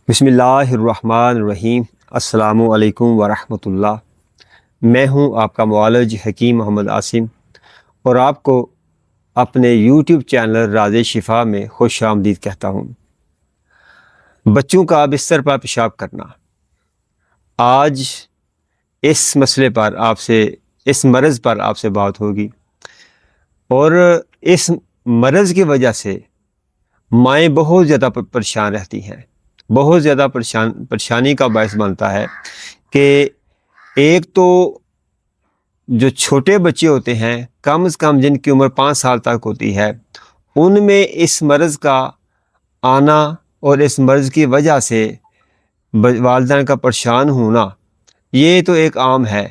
بسم اللہ الرحمن الرحیم۔ السلام علیکم ورحمۃ اللہ۔ میں ہوں آپ کا معالج حکیم محمد عاصم اور آپ کو اپنے یوٹیوب چینل راز شفا میں خوش آمدید کہتا ہوں۔ بچوں کا بستر پر پیشاب کرنا، آج اس مسئلے پر اس مرض پر آپ سے بات ہوگی، اور اس مرض کی وجہ سے مائیں بہت زیادہ پریشان رہتی ہیں، بہت زیادہ پریشانی کا باعث بنتا ہے کہ ایک تو جو چھوٹے بچے ہوتے ہیں، کم از کم جن کی عمر 5 سال تک ہوتی ہے، ان میں اس مرض کا آنا اور اس مرض کی وجہ سے والدین کا پریشان ہونا یہ تو ایک عام ہے۔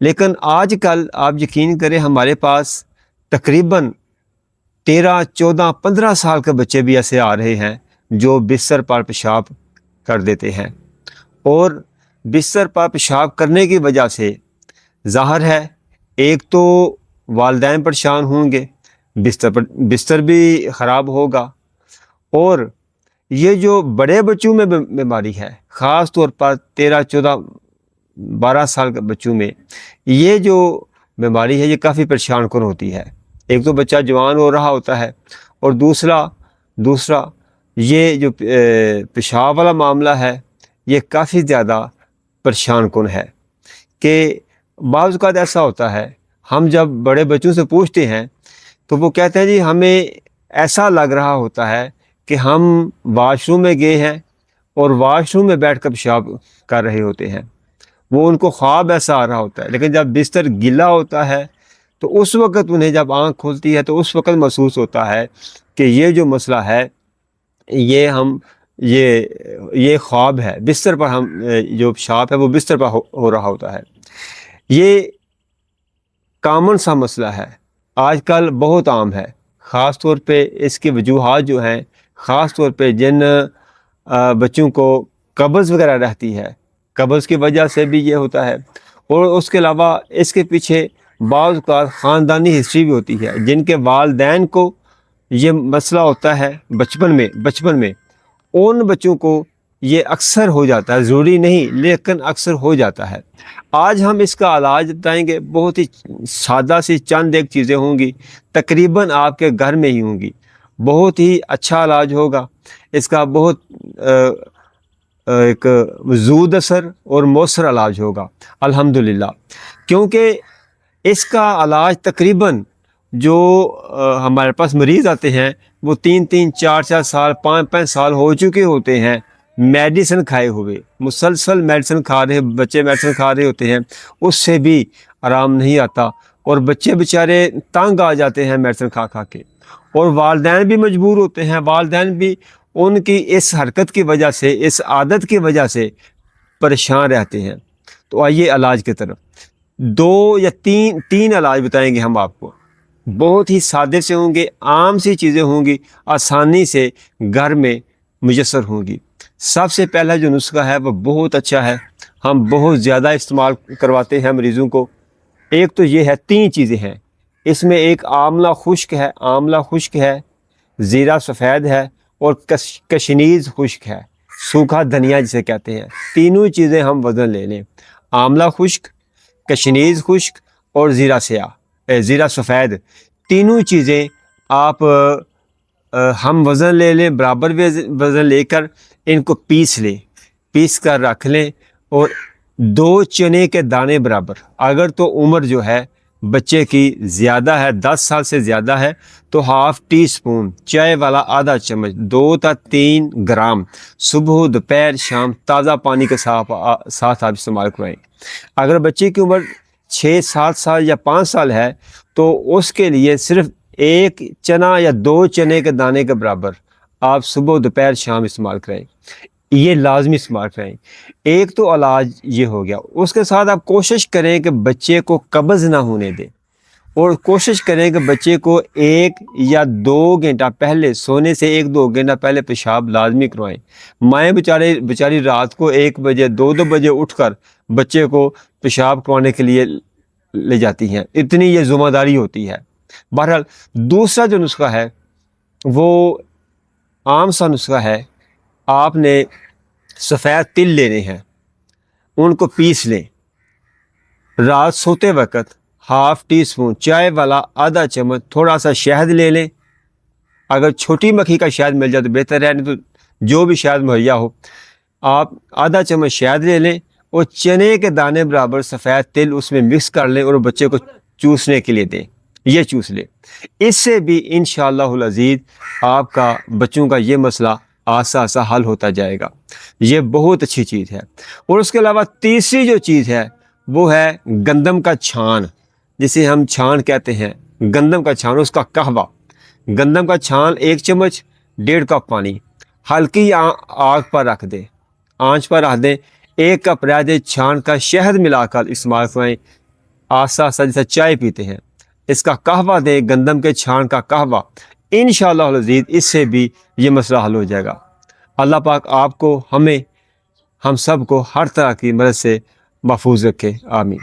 لیکن آج کل آپ یقین کریں، ہمارے پاس تقریباً 13، 14، 15 سال کے بچے بھی ایسے آ رہے ہیں جو بستر پر پیشاب کر دیتے ہیں، اور بستر پر پیشاب کرنے کی وجہ سے ظاہر ہے ایک تو والدین پریشان ہوں گے، بستر بھی خراب ہوگا، اور یہ جو بڑے بچوں میں بیماری ہے، خاص طور پر 13، 14، 12 سال کے بچوں میں یہ جو بیماری ہے یہ کافی پریشان کن ہوتی ہے۔ ایک تو بچہ جوان ہو رہا ہوتا ہے، اور دوسرا یہ جو پیشاب والا معاملہ ہے یہ کافی زیادہ پریشان کن ہے کہ بعض اوقات ایسا ہوتا ہے، ہم جب بڑے بچوں سے پوچھتے ہیں تو وہ کہتے ہیں جی ہمیں ایسا لگ رہا ہوتا ہے کہ ہم واش روم میں گئے ہیں اور واش روم میں بیٹھ کر پیشاب کر رہے ہوتے ہیں۔ وہ ان کو خواب ایسا آ رہا ہوتا ہے، لیکن جب بستر گیلا ہوتا ہے تو اس وقت انہیں جب آنکھ کھلتی ہے تو اس وقت محسوس ہوتا ہے کہ یہ جو مسئلہ ہے یہ خواب ہے، بستر پر ہم جو پیشاب ہے وہ بستر پر ہو رہا ہوتا ہے۔ یہ کامن سا مسئلہ ہے، آج کل بہت عام ہے، خاص طور پہ اس کی وجوہات جو ہیں، خاص طور پہ جن بچوں کو قبض وغیرہ رہتی ہے، قبض کی وجہ سے بھی یہ ہوتا ہے، اور اس کے علاوہ اس کے پیچھے بعض اوقات خاندانی ہسٹری بھی ہوتی ہے، جن کے والدین کو یہ مسئلہ ہوتا ہے بچپن میں ان بچوں کو یہ اکثر ہو جاتا ہے، ضروری نہیں لیکن اکثر ہو جاتا ہے۔ آج ہم اس کا علاج بتائیں گے، بہت ہی سادہ سی چند ایک چیزیں ہوں گی، تقریباً آپ کے گھر میں ہی ہوں گی، بہت ہی اچھا علاج ہوگا اس کا، بہت ایک زود اثر اور مؤثر علاج ہوگا الحمدللہ، کیونکہ اس کا علاج تقریباً جو ہمارے پاس مریض آتے ہیں وہ 3، 4 سال، 5 سال ہو چکے ہوتے ہیں میڈیسن کھائے ہوئے، مسلسل میڈیسن کھا رہے بچے میڈیسن کھا رہے ہوتے ہیں، اس سے بھی آرام نہیں آتا، اور بچے بیچارے تنگ آ جاتے ہیں میڈیسن کھا کے، اور والدین بھی مجبور ہوتے ہیں، والدین بھی ان کی اس حرکت کی وجہ سے، اس عادت کی وجہ سے پریشان رہتے ہیں۔ تو آئیے علاج کی طرف، 2 یا 3 علاج بتائیں گے ہم آپ کو، بہت ہی سادے سے ہوں گے، عام سی چیزیں ہوں گی، آسانی سے گھر میں میسر ہوں گی۔ سب سے پہلا جو نسخہ ہے وہ بہت اچھا ہے، ہم بہت زیادہ استعمال کرواتے ہیں مریضوں کو۔ ایک تو یہ ہے، 3 چیزیں ہیں اس میں، ایک آملہ خشک ہے، زیرہ سفید ہے، اور کشنیز خشک ہے، سوکھا دھنیا جسے کہتے ہیں۔ تینوں چیزیں ہم وزن لے لیں، آملہ خشک، کشنیز خشک اور زیرہ سفید، تینوں چیزیں آپ ہم وزن لے لیں، برابر وزن لے کر ان کو پیس کر رکھ لیں، اور 2 چنے کے دانے برابر، اگر تو عمر جو ہے بچے کی زیادہ ہے، 10 سال سے زیادہ ہے، تو ½ ٹی اسپون چائے والا آدھا چمچ، 2 تا 3 گرام صبح، دوپہر، شام تازہ پانی کے ساتھ آپ استعمال کرائیں۔ اگر بچے کی عمر 6، 7 سال یا 5 سال ہے تو اس کے لیے صرف 1 چنا یا 2 چنے کے دانے کے برابر آپ صبح، دوپہر، شام استعمال کریں، یہ لازمی استعمال کریں۔ ایک تو علاج یہ ہو گیا، اس کے ساتھ آپ کوشش کریں کہ بچے کو قبض نہ ہونے دیں، اور کوشش کریں کہ بچے کو 1 یا 2 گھنٹہ پہلے، سونے سے 1، 2 گھنٹہ پہلے پیشاب لازمی کروائیں۔ مائیں بیچاری رات کو 1 بجے، 2 بجے اٹھ کر بچے کو پیشاب کروانے کے لیے لے جاتی ہیں، اتنی یہ ذمہ داری ہوتی ہے۔ بہرحال دوسرا جو نسخہ ہے وہ عام سا نسخہ ہے، آپ نے سفید تل لینے ہیں، ان کو پیس لیں۔ رات سوتے وقت ہاف ٹی اسپون چائے والا آدھا چمچ تھوڑا سا شہد لے لیں۔ اگر چھوٹی مکھی کا شہد مل جائے تو بہتر ہے، نہیں تو جو بھی شہد مہیا ہو، آپ آدھا چمچ شہد لے لیں اور چنے کے دانے برابر سفید تل اس میں مکس کر لیں اور بچے کو چوسنے کے لیے دیں، یہ چوس لیں۔ اس سے بھی انشاءاللہ العزیز آپ کا بچوں کا یہ مسئلہ آہستہ آہستہ حل ہوتا جائے گا۔ یہ بہت اچھی چیز ہے۔ اور اس کے علاوہ تیسری جو چیز ہے وہ ہے گندم کا چھان، جسے ہم چھان کہتے ہیں، گندم کا چھان، اس کا قہوہ۔ گندم کا چھان 1 چمچ 1.5 کپ پانی، ہلکی آگ پر رکھ دیں، آنچ پر رکھ دیں، 1 کپ رہ دے چھان کا شہد ملا کر استعمال کریں، آہستہ آہستہ جیسے چائے پیتے ہیں۔ اس کا قہوہ دیں، گندم کے چھان کا قہوہ، انشاءاللہ العزیز اس سے بھی یہ مسئلہ حل ہو جائے گا۔ اللہ پاک آپ کو، ہمیں، ہم سب کو ہر طرح کی مرض سے محفوظ رکھے، آمین۔